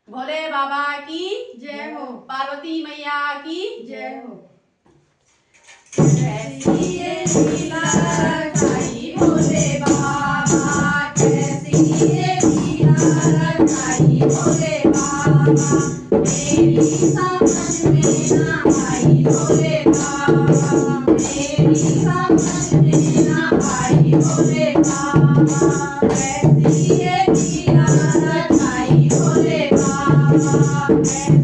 भोले बाबा की जय हो। पार्वती मैया की जय हो। कैसी ये लीला रचाई भोले बाबा, कैसी ये लीला रचाई भोले बाबा, मेरी समझ में ना आई भोले बाबा, मेरी समझ में ना आई भोले बाबा, कैसी ये लीला रचाई भोले बाबा,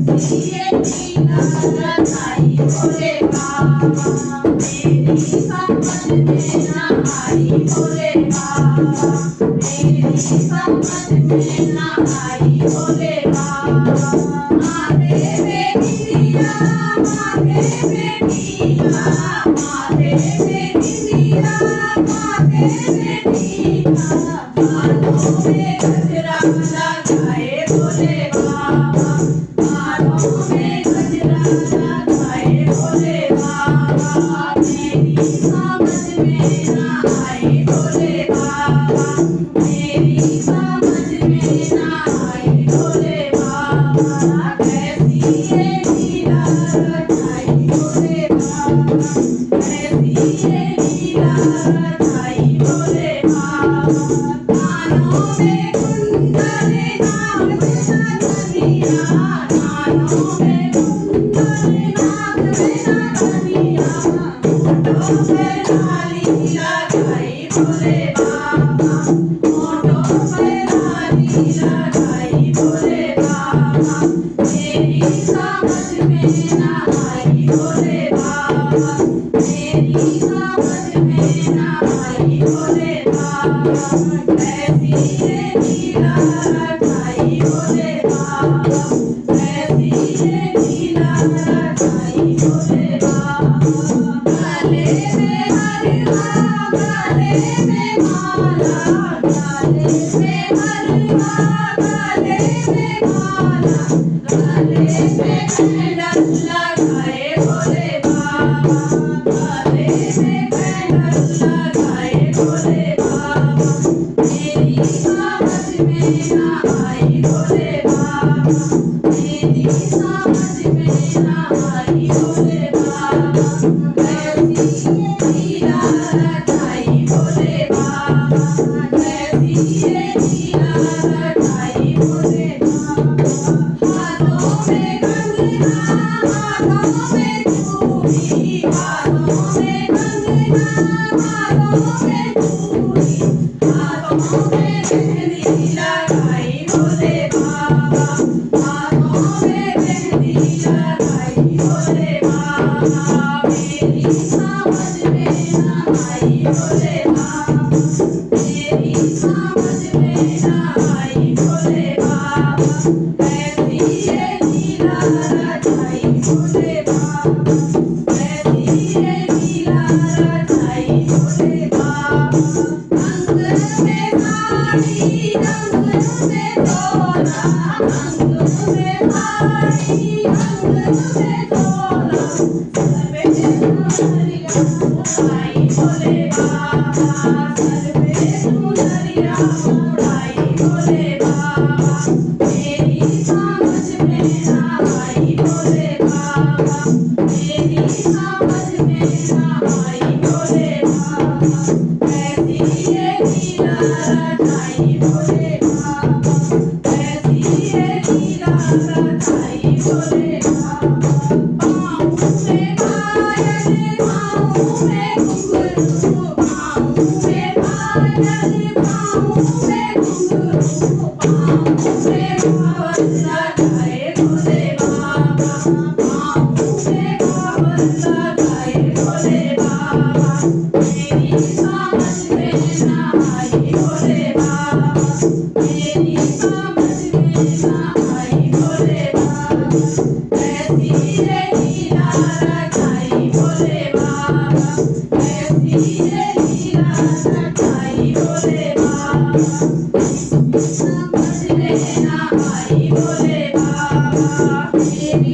कैसी ये लीला रचाई भोले बाबा, मेरी समझ में ना आई भोले बाबा, मेरी समझ में ना आई भोले बाबा। माथे बेटिया, माथे बेटिया, माथे बेटिया, माथे बेटिया, कानों में गजरा लगाए भोले बाबा, कानों में गजरा लगाए भोले बाबा, मेरी समझ में ना आई भोले बाबा, मेरी समझ में ना आई भोले बाबा, कैसी ये लीला रचाई भोले बाबा, कैसी ये लीला रचाई भोले बाबा। कानों में कुंडल नाग में नथनिया, कानों में कुंडल नाग में नथनिया, होठों पे लाली लगाई भोले बाबा, होठों पे लाली लगाई भोले बाबा, मेरी समझ में ना आई भोले बाबा, मेरी समझ में ना आई भोले बाबा, कैसी ये लीला रचाई भोले बाबा, कैसी ये लीला रचाई भोले बाबा। गले में हरवा, गले में माला, गले में हरवा, गले में माला, गले में कैंडल लगाए भोले बाबा, गले में कैंडल लगाए भोले बाबा, मेरी समझ में ना आई भोले बाबा, मेरी समझ में ना आई भोले बाबा, कैसी ये लीला रचाई भोले बाबा, कैसी ये लीला रचाई भोले बाबा। हाथों में कंगना, हाथों में चूड़ी, हाथों में कंगना, हाथों में चूड़ी, हाथों में मेहंदी लगाई भोले बाबा, हाथों में मेहंदी लगाई भोले बाबा, मेरी समझ में ना आई भोले बाबा, मेरी समझ में ना आई भोले बाबा, कैसी ये लीला रचाई भोले बाबा, कैसी ये लीला रचाई भोले बाबा। अंग में साड़ी, अंग में तोला, अंग में साड़ी, अंग में तोला, सर पे चुनरिया ओढ़ाई भोले बाबा, सर पे चुनरिया ओढ़ाई भोले बाबा, मेरी समझ में ना आई भोले बाबा, मेरी समझ में ना आई भोले बाबा, कैसी ये लीला रचाई भोले बाबा, कैसी ये लीला रचाई भोले बाबा। पाँव में पायल, पाँव में घुंघरू, पाँव में पायल, पाँव में घुंघरू, पाँव में पायल लगाए भोले बाबा, पाँव में पायल लगाए भोले बाबा, मेरी समझ में ना आई भोले बाबा, मेरी समझ में ना आई भोले बाबा, कैसी ये लीला रचाई भोले बाबा, कैसी ये लीला रचाई भोले बाबा, समझ में ना आई भोले बाबा, मेरी